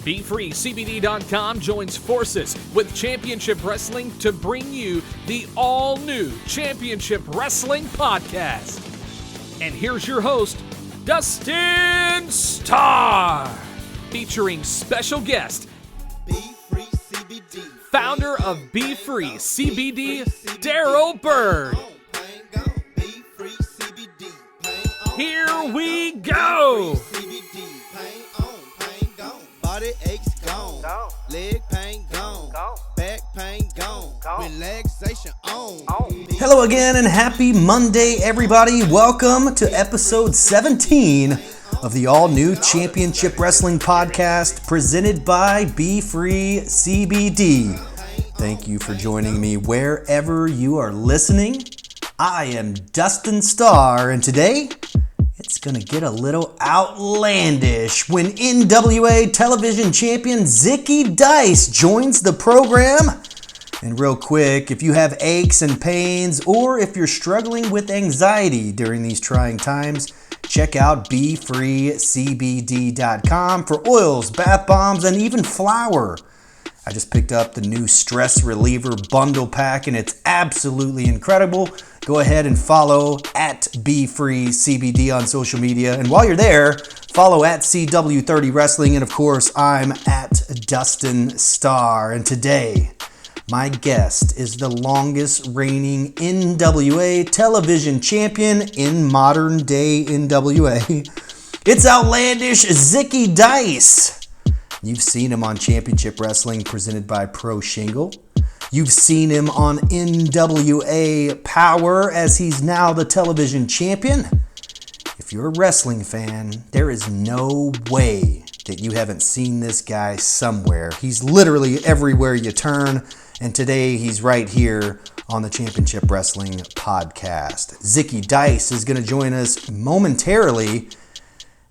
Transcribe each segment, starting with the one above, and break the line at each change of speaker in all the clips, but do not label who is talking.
BFree joins forces with Championship Wrestling to bring you the all-new Championship Wrestling podcast. And here's your host, Dustin Starr, featuring special guest,
BFree CBD,
founder of BFree CBD, Daryl Bird. Here we go!
Body aches gone, leg pain gone, back pain gone, relaxation on.
Hello again and happy Monday, everybody. Welcome to episode 17 of the all-new Championship Wrestling podcast presented by BFree CBD. Thank you for joining me wherever you are listening. I am Dustin Starr, and today it's going to get a little outlandish when NWA Television Champion Zicky Dice joins the program. And real quick, if you have aches and pains or if you're struggling with anxiety during these trying times, check out BFreeCBD.com for oils, bath bombs, and even flour. I just picked up the new Stress Reliever Bundle Pack, and it's absolutely incredible. Go ahead and follow at BFreeCBD on social media. And while you're there, follow at CW30 Wrestling. And of course, I'm at Dustin Starr. And today, my guest is the longest reigning NWA Television Champion in modern day NWA. It's outlandish Zicky Dice. You've seen him on Championship Wrestling presented by Pro Shingle. You've seen him on NWA Power as he's now the television champion. If you're a wrestling fan, there is no way that you haven't seen this guy somewhere. He's literally everywhere you turn, and today he's right here on the Championship Wrestling podcast. Zicky Dice is going to join us momentarily,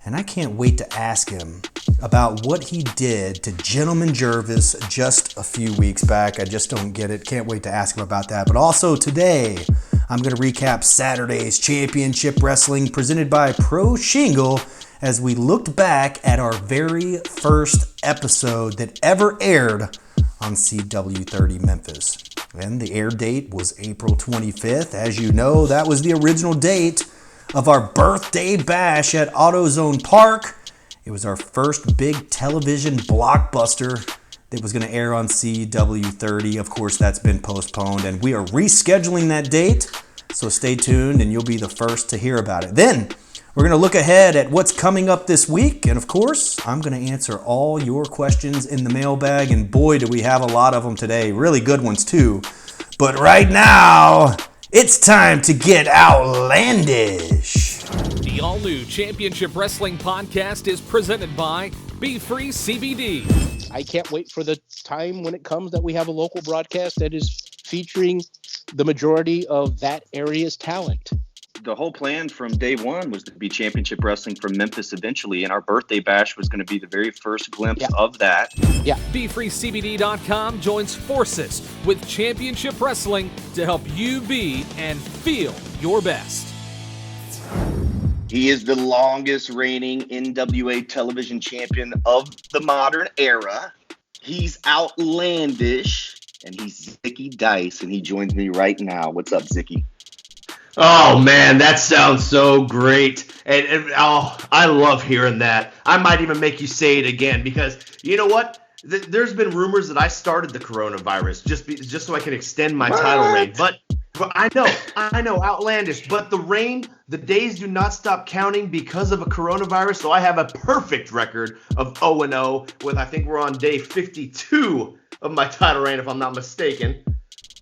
and I can't wait to ask him about what he did to Gentleman Jervis just a few weeks back. I just don't get it. Can't wait to ask him about that. But also today, I'm going to recap Saturday's Championship Wrestling presented by Pro Shingle as we looked back at our very first episode that ever aired on CW30 Memphis. And the air date was April 25th. As you know, that was the original date of our birthday bash at AutoZone Park. It was our first big television blockbuster that was going to air on CW30. Of course, that's been postponed, and we are rescheduling that date, so stay tuned, and you'll be the first to hear about it. Then, we're going to look ahead at what's coming up this week, and of course, I'm going to answer all your questions in the mailbag, and boy, do we have a lot of them today. Really good ones, too. But right now, it's time to get outlandish.
The all-new Championship Wrestling podcast is presented by BFree CBD.
I can't wait for the time when it comes that we have a local broadcast that is featuring the majority of that area's talent.
The whole plan from day one was to be Championship Wrestling from Memphis eventually, and our birthday bash was going to be the very first glimpse of that.
Yeah.
BFreeCBD.com joins forces with Championship Wrestling to help you be and feel your best.
He is the longest reigning NWA Television Champion of the modern era. He's outlandish, and he's Zicky Dice, and he joins me right now. What's up, Zicky?
Oh, man, that sounds so great. And I love hearing that. I might even make you say it again because, you know what? There's been rumors that I started the coronavirus just so I can extend my title reign. But I know, outlandish. But the days do not stop counting because of a coronavirus. So I have a perfect record of 0-0 with, I think we're on day 52 of my title reign, if I'm not mistaken.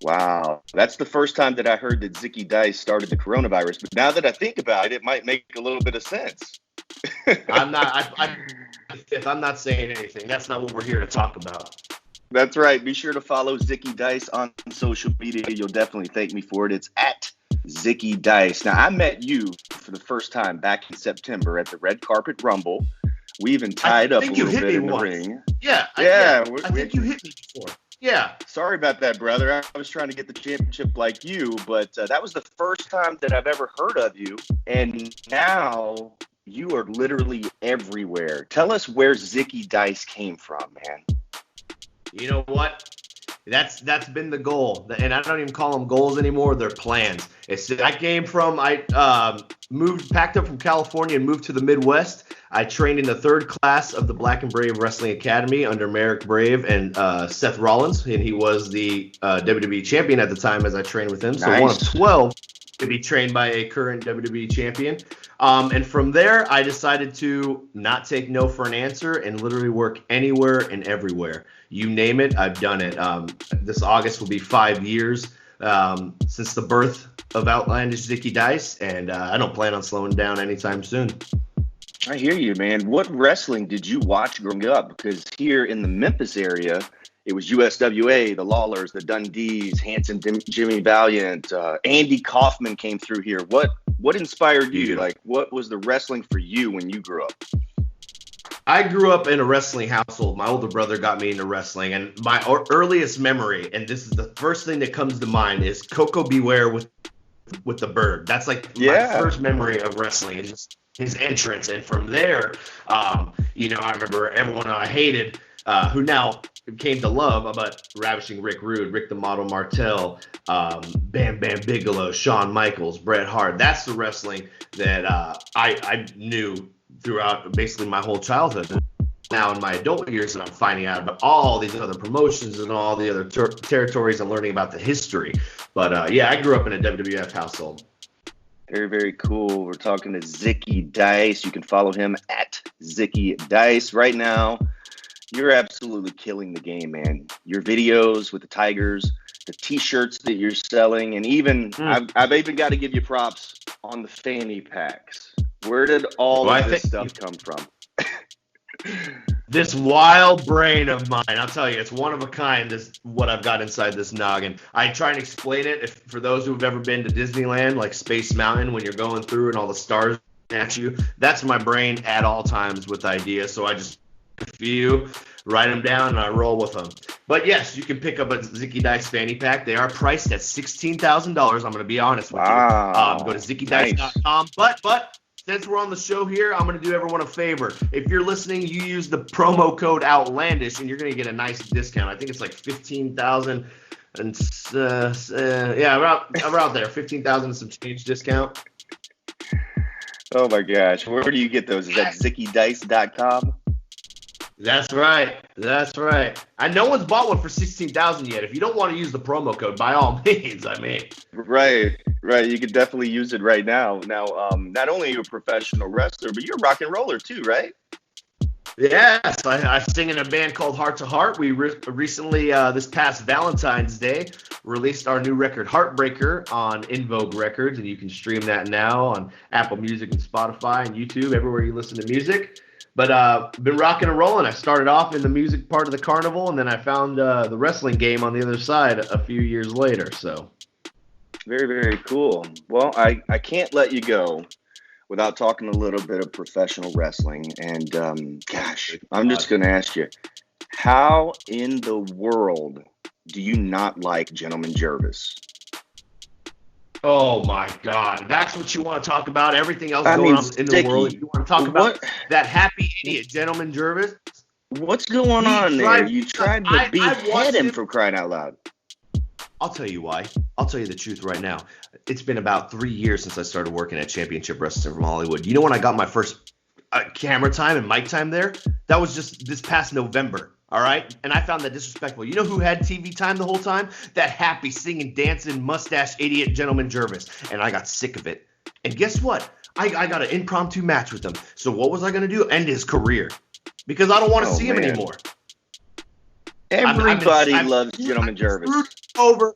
Wow, that's the first time that I heard that Zicky Dice started the coronavirus. But now that I think about it, it might make a little bit of sense.
I'm not saying anything. That's not what we're here to talk about.
That's right. Be sure to follow Zicky Dice on social media. You'll definitely thank me for it. It's at Zicky Dice. Now, I met you for the first time back in September at the Red Carpet Rumble. We even tied up a little bit in the ring.
Yeah. I think you hit me before. Yeah.
Sorry about that, brother. I was trying to get the championship like you, but that was the first time that I've ever heard of you. And now you are literally everywhere. Tell us where Zicky Dice came from, man.
You know what? That's been the goal, and I don't even call them goals anymore. They're plans. I packed up from California and moved to the Midwest. I trained in the 3rd class of the Black and Brave Wrestling Academy under Merrick Brave and Seth Rollins, and he was the WWE Champion at the time as I trained with him. So
Nice.
one of 12 to be trained by a current WWE Champion. And from there, I decided to not take no for an answer and literally work anywhere and everywhere. You name it, I've done it. This August will be 5 years since the birth of Outlandish Zicky Dice, and I don't plan on slowing down anytime soon.
I hear you, man. What wrestling did you watch growing up? Because here in the Memphis area, it was USWA, the Lawlers, the Dundees, Hanson Jimmy Valiant, Andy Kaufman came through here. What inspired you? Like, what was the wrestling for you when you grew up?
I grew up in a wrestling household. My older brother got me into wrestling, and my earliest memory, and this is the first thing that comes to mind, is KoKo B Ware with the bird. That's like my first memory of wrestling, and just his entrance. And from there, I remember everyone I hated, who now came to love, about Ravishing Rick Rude, Rick the Model Martel, Bam Bam Bigelow, Shawn Michaels, Bret Hart. That's the wrestling that I knew throughout basically my whole childhood. Now in my adult years, I'm finding out about all these other promotions and all the other territories and learning about the history. But I grew up in a WWF household.
Very, very cool. We're talking to Zicky Dice. You can follow him at Zicky Dice. Right now, you're absolutely killing the game, man. Your videos with the Tigers, the T-shirts that you're selling, and even I've even got to give you props on the fanny packs. Where did all of this stuff come from?
This wild brain of mine, I'll tell you, it's one of a kind, is what I've got inside this noggin. I try and explain it for those who've ever been to Disneyland, like Space Mountain, when you're going through and all the stars at you. That's my brain at all times with ideas. So I just a few, write them down, and I roll with them. But yes, you can pick up a Zicky Dice fanny pack. They are priced at $16,000. I'm going to be honest with you. Go to zickydice.com. But since we're on the show here, I'm going to do everyone a favor. If you're listening, you use the promo code OUTLANDISH, and you're going to get a nice discount. I think it's like $15,000 and around there, $15,000 and some change discount.
Oh my gosh, where do you get those? Is that zickydice.com?
That's right. No one's bought one for $16,000 yet. If you don't want to use the promo code, by all means,
Right. You could definitely use it right now. Now, not only are you a professional wrestler, but you're a rock and roller too, right?
Yes, I sing in a band called Heart to Heart. We recently, this past Valentine's Day, released our new record, Heartbreaker, on In Vogue Records, and you can stream that now on Apple Music and Spotify and YouTube, everywhere you listen to music. But been rocking and rolling. I started off in the music part of the carnival, and then I found the wrestling game on the other side a few years later. So,
very, very cool. Well, I can't let you go without talking a little bit of professional wrestling. And I'm just going to ask you, how in the world do you not like Gentleman Jervis?
Oh my God, that's what you want to talk about? Everything else going on in the world? You want to talk about that happy idiot, Gentleman Jervis?
What's going on there? You tried to behead him, for crying out loud.
I'll tell you why. I'll tell you the truth right now. It's been about 3 years since I started working at Championship Wrestling from Hollywood. You know when I got my first camera time and mic time there? That was just this past November. All right? And I found that disrespectful. You know who had TV time the whole time? That happy, singing, dancing, mustache idiot Gentleman Jervis. And I got sick of it. And guess what? I got an impromptu match with him. So what was I going to do? End his career. Because I don't want to see him anymore.
Everybody loves Gentleman Jervis.
Over.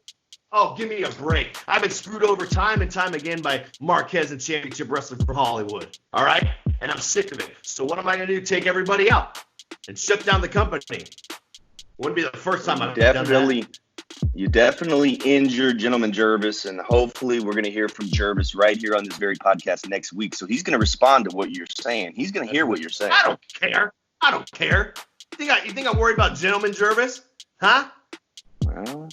Oh, give me a break. I've been screwed over time and time again by Marquez and Championship Wrestling from Hollywood. All right? And I'm sick of it. So what am I going to do? Take everybody out and shut down the company. Wouldn't be the first time I've done that.
You definitely injured Gentleman Jervis, and hopefully we're going to hear from Jervis right here on this very podcast next week. So he's going to respond to what you're saying. He's going to hear what you're saying.
I don't care. You think I'm worried about Gentleman Jervis? Huh?
Well,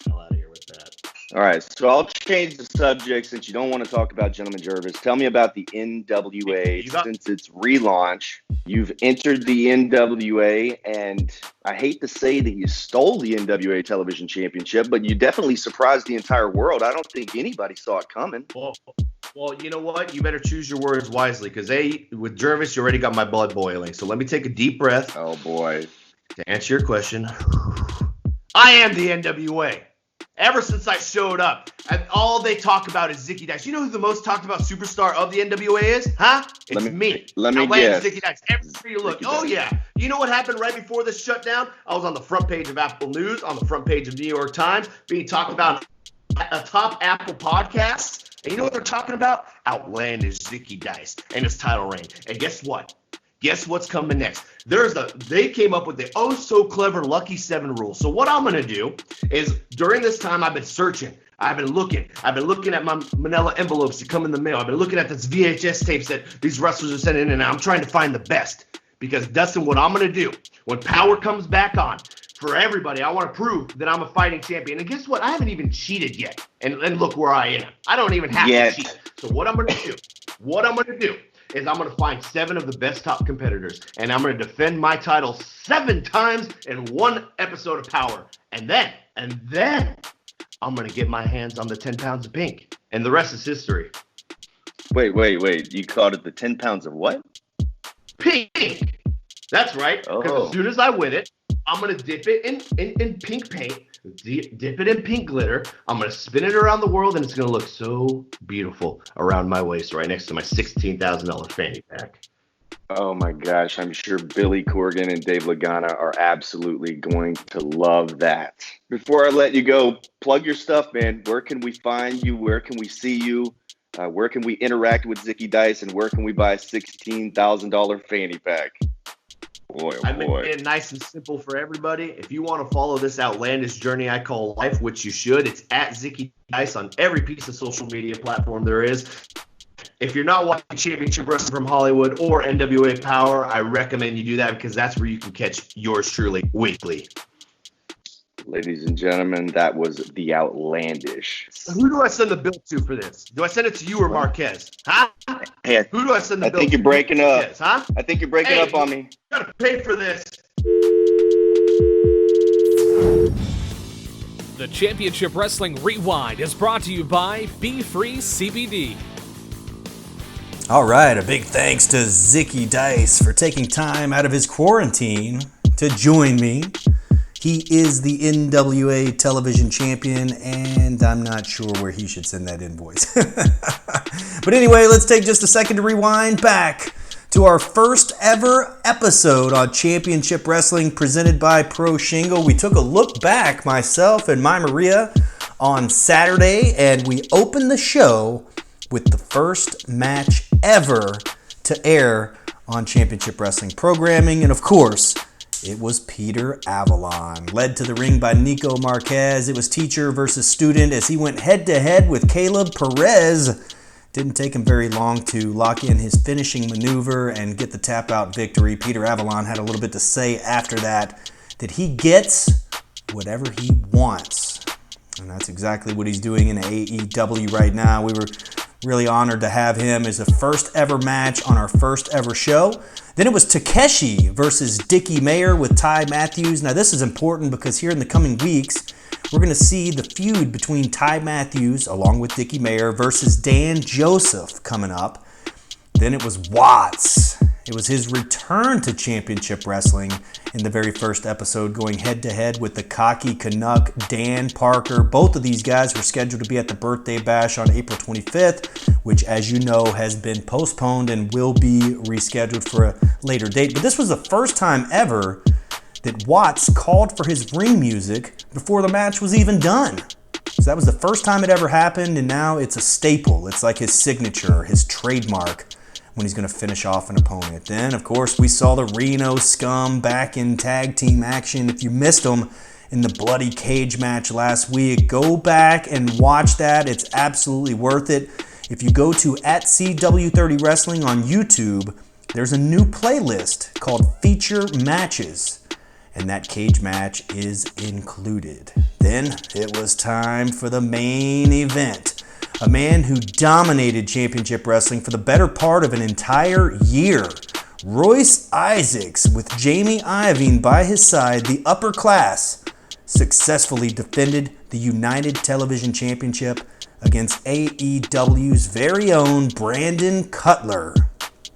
hell out of here with that.
All right, so I'll change the subject since you don't want to talk about Gentleman Jervis. Tell me about the NWA. Since its relaunch, you've entered the NWA, and I hate to say that you stole the NWA Television Championship, but you definitely surprised the entire world. I don't think anybody saw it coming.
Well, you know what? You better choose your words wisely because, with Jervis, you already got my blood boiling. So let me take a deep breath.
Oh, boy.
To answer your question, I am the NWA. Ever since I showed up, and all they talk about is Zicky Dice. You know who the most talked about superstar of the NWA is? Huh? It's me.
Let me
Outlandish
guess.
Zicky Dice. Everywhere you look. Oh, yeah. You know what happened right before this shutdown? I was on the front page of Apple News, on the front page of New York Times, being talked about a top Apple podcast. And you know what they're talking about? Outlandish Zicky Dice and his title reign. And guess what? Guess what's coming next? They came up with the so clever Lucky 7 rule. So what I'm going to do is during this time I've been searching. I've been looking at my manila envelopes that come in the mail. I've been looking at this VHS tapes that these wrestlers are sending in, and I'm trying to find the best. Because Dustin, what I'm going to do when power comes back on for everybody, I want to prove that I'm a fighting champion. And guess what? I haven't even cheated yet. And look where I am. I don't even have to cheat. So what I'm going to do is I'm going to find 7 of the best top competitors, and I'm going to defend my title 7 times in one episode of Power. And then I'm going to get my hands on the 10 pounds of pink, and the rest is history.
Wait. You called it the 10 pounds of what?
Pink. That's right. Because
Oh.
as soon as I win it, I'm going to dip it in pink paint, dip it in pink glitter. I'm going to spin it around the world, and it's going to look so beautiful around my waist right next to my $16,000 fanny pack.
Oh, my gosh. I'm sure Billy Corgan and Dave Lagana are absolutely going to love that. Before I let you go, plug your stuff, man. Where can we find you? Where can we see you? Where can we interact with Zicky Dice? And where can we buy a $16,000 fanny pack? Boy, oh
I
boy.
made it nice and simple for everybody. If you want to follow this outlandish journey I call life, which you should, it's at Zicky Dice on every piece of social media platform there is. If you're not watching Championship Wrestling from Hollywood or NWA Power, I recommend you do that because that's where you can catch yours truly weekly.
Ladies and gentlemen, that was the Outlandish.
Who do I send the bill to for this? Do I send it to you or Marquez? Huh?
Hey,
Who do I send the bill to?
I think you're breaking up.
Marquez, huh?
I think you're breaking up on me.
You gotta pay for this.
The Championship Wrestling Rewind is brought to you by BFree CBD.
All right, a big thanks to Zicky Dice for taking time out of his quarantine to join me. He is the NWA Television Champion, and I'm not sure where he should send that invoice. But anyway, let's take just a second to rewind back to our first ever episode on Championship Wrestling presented by Pro Shingle. We took a look back, myself and my Maria, on Saturday, and we opened the show with the first match ever to air on Championship Wrestling programming, and of course, it was Peter Avalon. Led to the ring by Nico Marquez. It was teacher versus student as he went head-to-head with Caleb Perez. Didn't take him very long to lock in his finishing maneuver and get the tap-out victory. Peter Avalon had a little bit to say after that he gets whatever he wants. And that's exactly what he's doing in AEW right now. We were really honored to have him as the first ever match on our first ever show. Then it was Takeshi versus Dickie Mayer with Ty Matthews. Now this is important because here in the coming weeks, we're going to see the feud between Ty Matthews along with Dickie Mayer versus Dan Joseph coming up. Then it was Watts. It was his return to Championship Wrestling in the very first episode, going head-to-head with the cocky Canuck Dan Parker. Both of these guys were scheduled to be at the Birthday Bash on April 25th, which, as you know, has been postponed and will be rescheduled for a later date. But this was the first time ever that Watts called for his ring music before the match was even done. So that was the first time it ever happened, and now it's a staple. It's like his signature, his trademark, when he's going to finish off an opponent. Then, of course, we saw the Reno Scum back in tag team action. If you missed them in the bloody cage match last week, go back and watch that. It's absolutely worth it. If you go to @CW30 Wrestling on YouTube, there's a new playlist called Feature Matches. and that cage match is included. Then it was time for the main event. A man who dominated Championship Wrestling for the better part of an entire year. Royce Isaacs, with Jamie Iovine by his side, the upper class, successfully defended the United Television Championship against AEW's very own Brandon Cutler.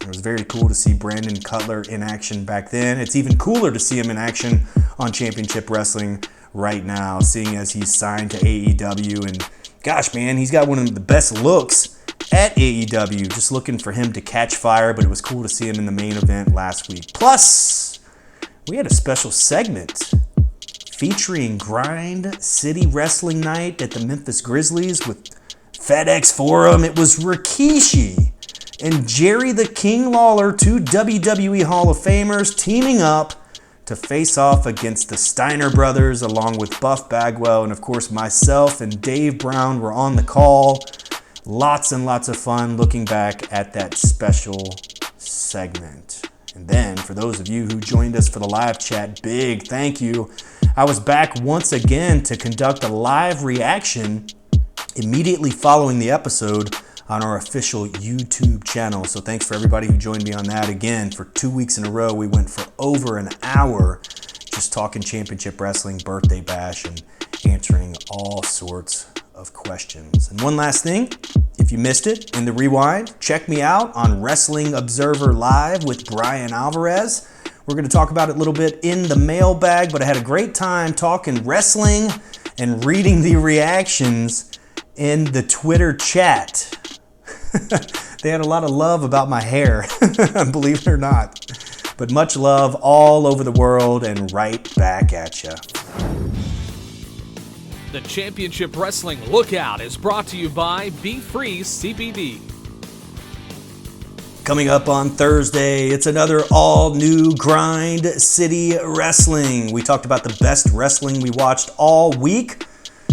It was very cool to see Brandon Cutler in action back then. It's even cooler to see him in action on Championship Wrestling right now, seeing as he's signed to AEW. And gosh, man, he's got one of the best looks at AEW. Just looking for him to catch fire, but it was cool to see him in the main event last week. Plus, we had a special segment featuring Grind City Wrestling Night at the Memphis Grizzlies with FedEx Forum. It was Rikishi and Jerry the King Lawler, two WWE Hall of Famers, teaming up to face off against the Steiner brothers, along with Buff Bagwell, and of course myself and Dave Brown were on the call. Lots and lots of fun looking back at that special segment. And then, for those of you who joined us for the live chat, big thank you. I was back once again to conduct a live reaction immediately following the episode on our official YouTube channel. So thanks for everybody who joined me on that. Again, for 2 weeks in a row, we went for over an hour just talking Championship Wrestling, Birthday Bash, and answering all sorts of questions. And one last thing, if you missed it in the rewind, check me out on Wrestling Observer Live with Brian Alvarez. We're going to talk about it a little bit in the mailbag, but I had a great time talking wrestling and reading the reactions in the Twitter chat. They had a lot of love about my hair, believe it or not. But much love all over the world and right back at you.
The Championship Wrestling Lookout is brought to you by BFree CBD.
Coming up on Thursday, it's another all-new Grind City Wrestling. We talked about the best wrestling we watched all week.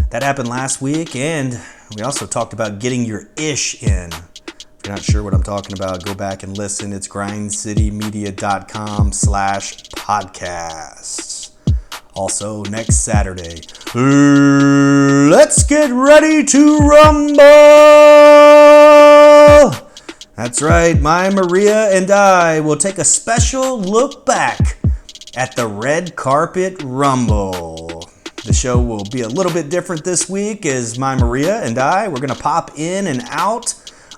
That happened last week, and we also talked about getting your ish in. If you're not sure what I'm talking about, go back and listen. It's grindcitymedia.com/podcasts. Also, next Saturday, let's get ready to rumble! That's right, my Maria and I will take a special look back at the Red Carpet Rumble. The show will be a little bit different this week as my Maria and I, we're going to pop in and out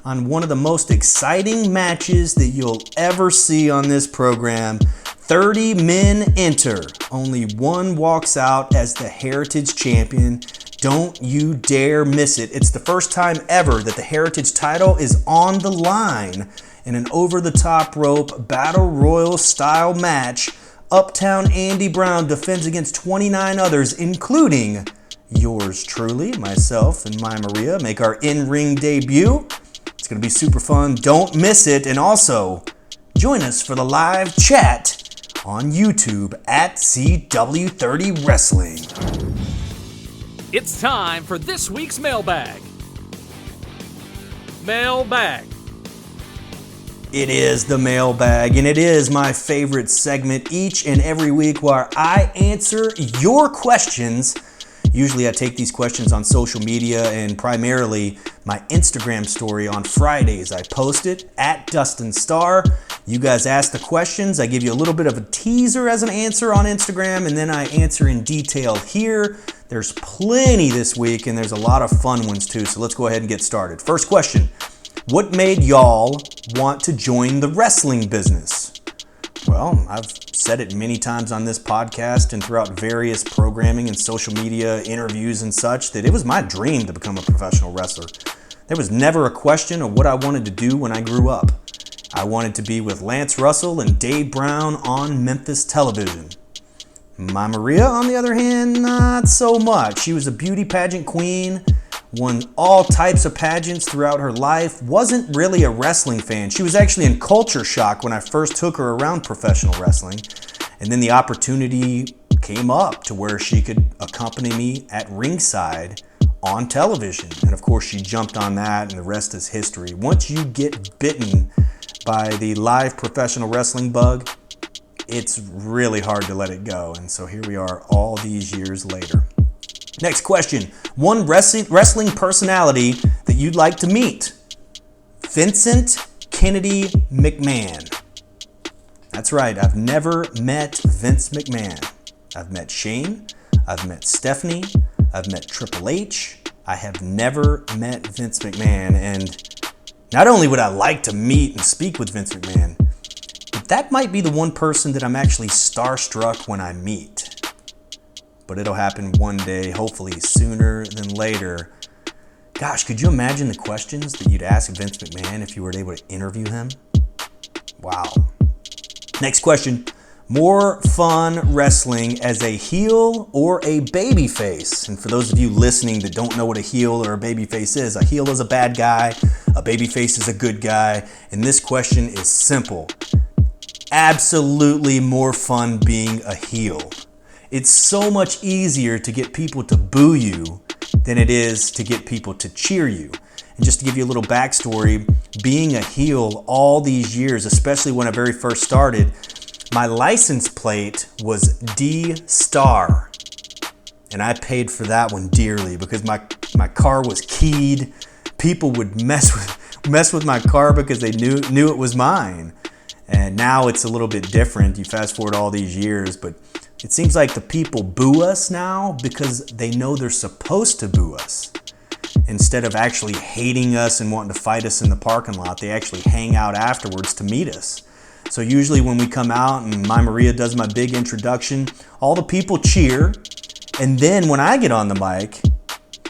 on one of the most exciting matches that you'll ever see on this program. 30 men enter. Only one walks out as the Heritage Champion. Don't you dare miss it. It's the first time ever that the Heritage title is on the line in an over-the-top rope Battle Royal style match. Uptown Andy Brown defends against 29 others, including yours truly, myself and my Maria, make our in-ring debut. It's going to be super fun. Don't miss it. And also, join us for the live chat on YouTube at CW30 Wrestling.
It's time for this week's mailbag. Mailbag.
It is the mailbag, and it is my favorite segment each and every week where I answer your questions. Usually I take these questions on social media and primarily my Instagram story on Fridays. I post it at Dustin Starr. You guys ask the questions. I give you a little bit of a teaser as an answer on Instagram, and then I answer in detail here. There's plenty this week, and there's a lot of fun ones too. So let's go ahead and get started. First question. What made y'all want to join the wrestling business? Well, I've said it many times on this podcast and throughout various programming and social media interviews and such that it was my dream to become a professional wrestler. There was never a question of what I wanted to do when I grew up. I wanted to be with Lance Russell and Dave Brown on Memphis television. My Maria, on the other hand, not so much. She was a beauty pageant queen, won all types of pageants throughout her life, wasn't really a wrestling fan. She was actually in culture shock when I first took her around professional wrestling. And then the opportunity came up to where she could accompany me at ringside on television. And of course she jumped on that, and the rest is history. Once you get bitten by the live professional wrestling bug, it's really hard to let it go. And so here we are all these years later. Next question. One wrestling personality that you'd like to meet. Vincent Kennedy McMahon. That's right. I've never met Vince McMahon. I've met Shane. I've met Stephanie. I've met Triple H. I have never met Vince McMahon. And not only would I like to meet and speak with Vince McMahon, but that might be the one person that I'm actually starstruck when I meet. But it'll happen one day, hopefully sooner than later. Gosh, could you imagine the questions that you'd ask Vince McMahon if you were able to interview him? Wow. Next question. More fun wrestling as a heel or a babyface? And for those of you listening that don't know what a heel or a babyface is, a heel is a bad guy, a babyface is a good guy. And this question is simple. Absolutely more fun being a heel. It's so much easier to get people to boo you than it is to get people to cheer you. And just to give you a little backstory, being a heel all these years, especially when I very first started, my license plate was D Starr. And I paid for that one dearly because my car was keyed. People would mess with my car because they knew it was mine. And now it's a little bit different. You fast forward all these years, but it seems like the people boo us now because they know they're supposed to boo us. Instead of actually hating us and wanting to fight us in the parking lot, they actually hang out afterwards to meet us. So usually when we come out and my Maria does my big introduction, all the people cheer. And then when I get on the mic,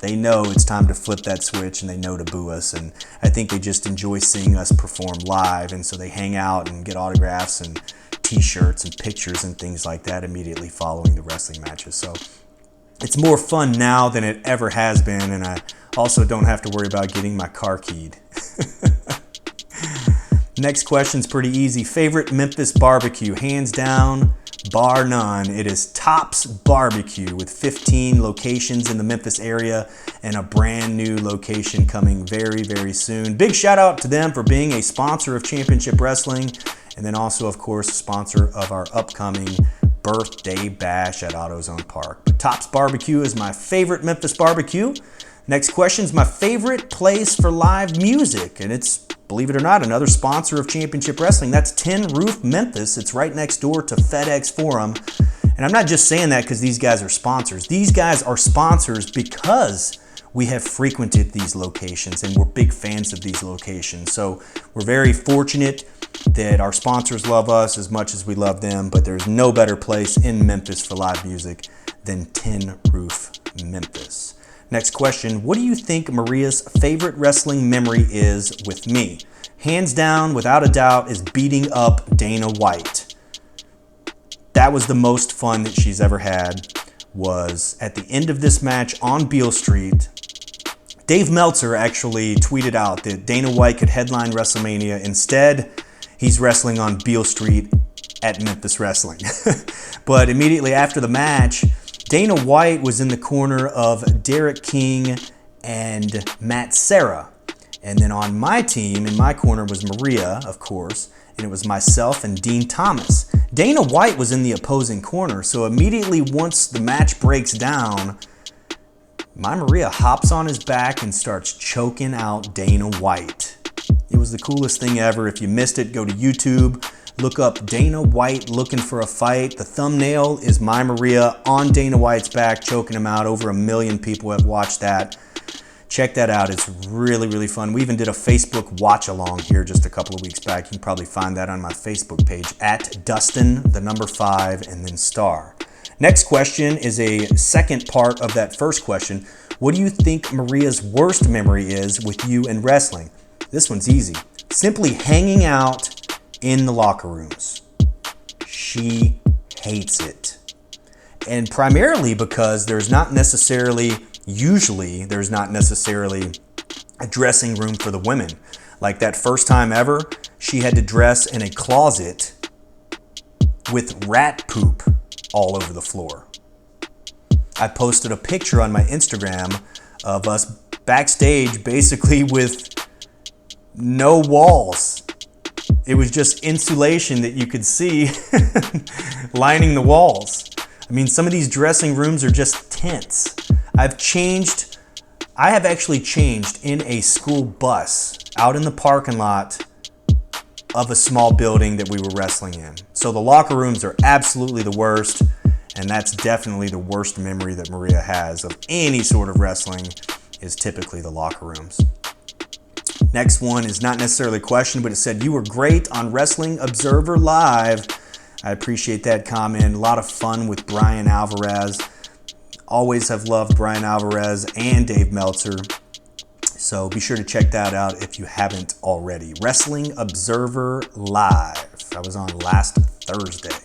they know it's time to flip that switch and they know to boo us. And I think they just enjoy seeing us perform live. And so they hang out and get autographs and t-shirts and pictures and things like that immediately following the wrestling matches. So it's more fun now than it ever has been, and I also don't have to worry about getting my car keyed. Next question's pretty easy. Favorite Memphis barbecue? Hands down, bar none. It is Tops Barbecue with 15 locations in the Memphis area and a brand new location coming very, very soon. Big shout out to them for being a sponsor of Championship Wrestling. And then also, of course, a sponsor of our upcoming birthday bash at AutoZone Park. But Tops Barbecue is my favorite Memphis barbecue. Next question is my favorite place for live music. And it's, believe it or not, another sponsor of Championship Wrestling. That's Tin Roof Memphis. It's right next door to FedEx Forum. And I'm not just saying that because these guys are sponsors. These guys are sponsors because we have frequented these locations and we're big fans of these locations. So we're very fortunate that our sponsors love us as much as we love them, but there's no better place in Memphis for live music than Tin Roof Memphis. Next question, what do you think Maria's favorite wrestling memory is with me? Hands down, without a doubt, is beating up Dana White. That was the most fun that she's ever had, was at the end of this match on Beale Street. Dave Meltzer actually tweeted out that Dana White could headline WrestleMania. Instead, he's wrestling on Beale Street at Memphis Wrestling. But immediately after the match, Dana White was in the corner of Derek King and Matt Serra. And then on my team, in my corner, was Maria, of course, and it was myself and Dean Thomas. Dana White was in the opposing corner, so immediately once the match breaks down, my Maria hops on his back and starts choking out Dana White. It was the coolest thing ever. If you missed it, go to YouTube, look up Dana White looking for a fight. The thumbnail is my Maria on Dana White's back, choking him out. Over 1 million people have watched that. Check that out. It's really, really fun. We even did a Facebook watch along here just a couple of weeks back. You can probably find that on my Facebook page at Dustin, the number 5, and then Starr. Next question is a second part of that first question. What do you think Maria's worst memory is with you in wrestling? This one's easy. Simply hanging out in the locker rooms. She hates it. And primarily because there's not necessarily a dressing room for the women. Like that first time ever, she had to dress in a closet with rat poop all over the floor. I posted a picture on my Instagram of us backstage basically with no walls. It was just insulation that you could see lining the walls. I mean, some of these dressing rooms are just tents. I have actually changed in a school bus out in the parking lot of a small building that we were wrestling in. So the locker rooms are absolutely the worst, and that's definitely the worst memory that Maria has of any sort of wrestling is typically the locker rooms. Next one is not necessarily a question, but it said, "You were great on Wrestling Observer Live." I appreciate that comment. A lot of fun with Brian Alvarez. Always have loved Brian Alvarez and Dave Meltzer. So be sure to check that out if you haven't already. Wrestling Observer Live. I was on last Thursday.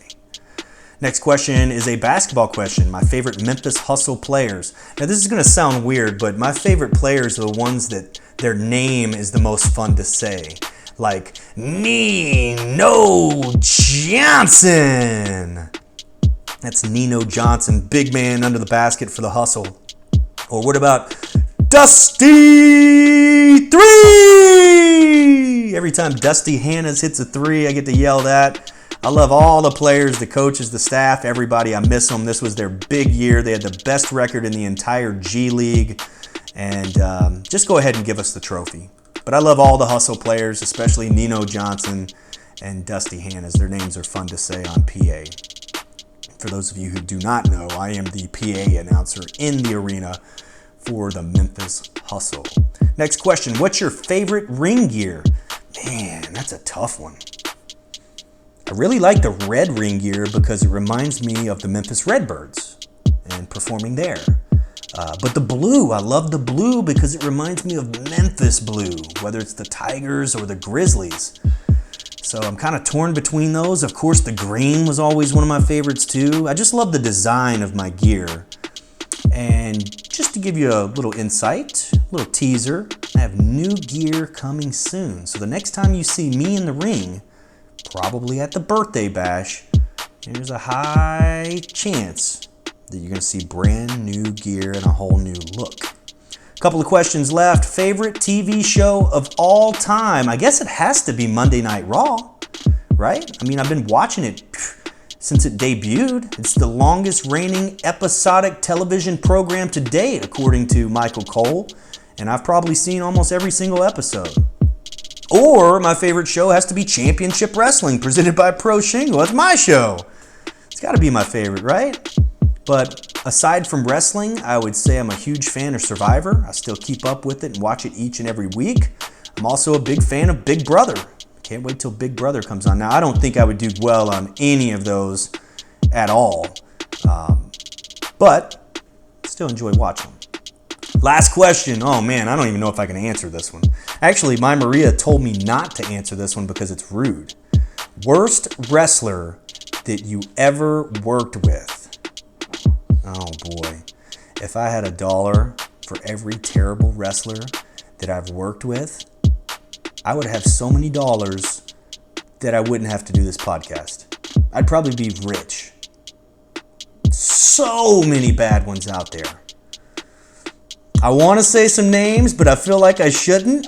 Next question is a basketball question. My favorite Memphis Hustle players. Now this is going to sound weird, but my favorite players are the ones that their name is the most fun to say. Like Nino Johnson. That's Nino Johnson, big man under the basket for the Hustle. Or what about Dusty 3? Every time Dusty Hannes hits a 3, I get to yell that. I love all the players, the coaches, the staff, everybody. I miss them. This was their big year. They had the best record in the entire G League. And just go ahead and give us the trophy. But I love all the Hustle players, especially Nino Johnson and Dusty Hannes. Their names are fun to say on PA. For those of you who do not know, I am the PA announcer in the arena for the Memphis Hustle. Next question, what's your favorite ring gear? Man, that's a tough one. I really like the red ring gear because it reminds me of the Memphis Redbirds and performing there. But the blue, I love the blue because it reminds me of Memphis blue, whether it's the Tigers or the Grizzlies. So I'm kind of torn between those. Of course, the green was always one of my favorites too. I just love the design of my gear. And just to give you a little insight, a little teaser, I have new gear coming soon. So the next time you see me in the ring, probably at the birthday bash, there's a high chance that you're going to see brand new gear and a whole new look. A couple of questions left. Favorite TV show of all time? I guess it has to be Monday Night Raw, right? I mean, I've been watching it since it debuted. It's the longest reigning episodic television program to date, according to Michael Cole, and I've probably seen almost every single episode. Or my favorite show has to be Championship Wrestling, presented by Pro Shingo. That's my show. It's got to be my favorite, right? But aside from wrestling, I would say I'm a huge fan of Survivor. I still keep up with it and watch it each and every week. I'm also a big fan of Big Brother. Can't wait till Big Brother comes on. Now, I don't think I would do well on any of those at all. But still enjoy watching them. Last question. Oh man, I don't even know if I can answer this one. Actually, my Maria told me not to answer this one because it's rude. Worst wrestler that you ever worked with? Oh boy. If I had $1 for every terrible wrestler that I've worked with, I would have so many dollars that I wouldn't have to do this podcast. I'd probably be rich. So many bad ones out there. I want to say some names, but I feel like I shouldn't.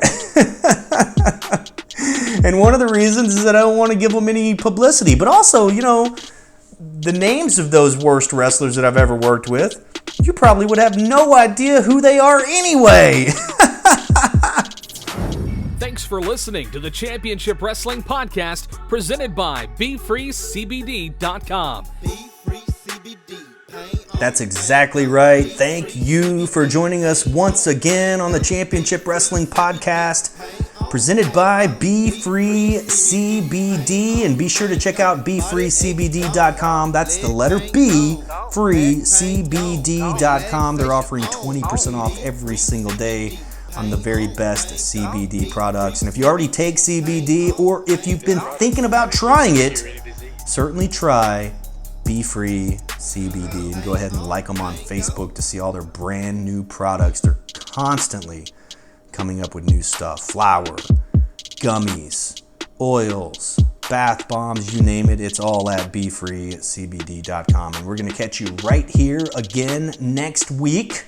And one of the reasons is that I don't want to give them any publicity. But also, you know, the names of those worst wrestlers that I've ever worked with, you probably would have no idea who they are anyway.
Thanks for listening to the Championship Wrestling Podcast presented by BFreeCBD.com.
That's exactly right. Thank you for joining us once again on the Championship Wrestling Podcast presented by BFree CBD. And be sure to check out BFreeCBD.com. That's the letter B, FreeCBD.com. They're offering 20% off every single day on the very best CBD products. And if you already take CBD or if you've been thinking about trying it, certainly try BFree CBD and go ahead and like them on Facebook to see all their brand new products. They're constantly coming up with new stuff. Flour, gummies, oils, bath bombs, you name it. It's all at BFreeCBD.com. And we're going to catch you right here again next week.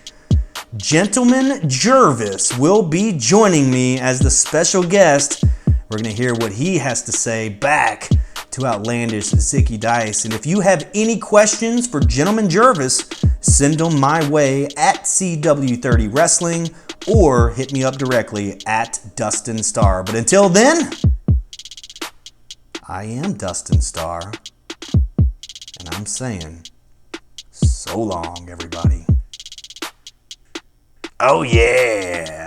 Gentleman Jervis will be joining me as the special guest We're going to hear what he has to say back to Outlandish Zicky Dice. And if you have any questions for Gentleman Jervis, send them my way at CW30 Wrestling or hit me up directly at Dustin Starr. But until then, I am Dustin Starr, and I'm saying so long, everybody. Oh yeah!